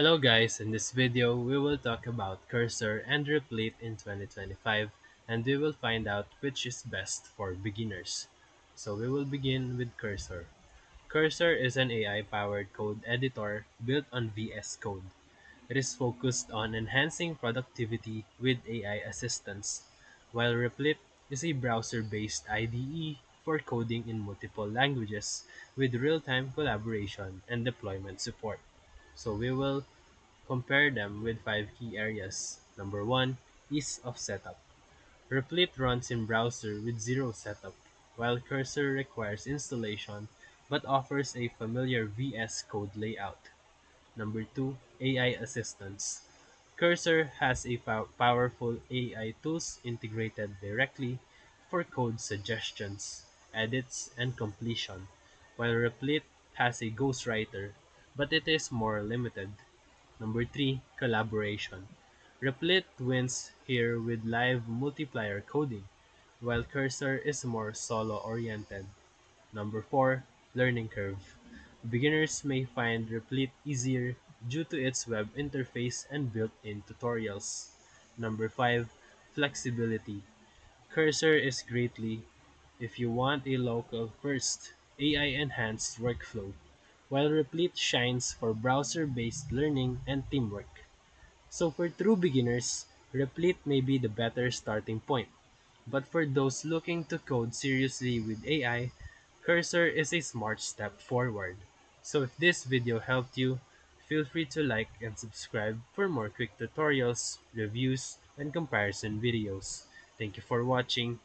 Hello guys, in this video we will talk about Cursor and Replit in 2025 and we will find out which is best for beginners. So we will begin with Cursor. Cursor is an AI-powered code editor built on VS Code. It is focused on enhancing productivity with AI assistance, while Replit is a browser-based IDE for coding in multiple languages with real-time collaboration and deployment support. So we will compare them with five key areas. Number one, ease of setup. Replit runs in browser with zero setup, while Cursor requires installation but offers a familiar VS Code layout. Number two, AI assistance. Cursor has a powerful AI tools integrated directly for code suggestions, edits, and completion, while Replit has a ghostwriter, but it is more limited. Number three, collaboration. Replit wins here with live multiplayer coding, while Cursor is more solo-oriented. Number four, learning curve. Beginners may find Replit easier due to its web interface and built-in tutorials. Number five, flexibility. Cursor is greatly if you want a local first, AI-enhanced workflow, while Replit shines for browser-based learning and teamwork. So for true beginners, Replit may be the better starting point. But for those looking to code seriously with AI, Cursor is a smart step forward. So if this video helped you, feel free to like and subscribe for more quick tutorials, reviews, and comparison videos. Thank you for watching.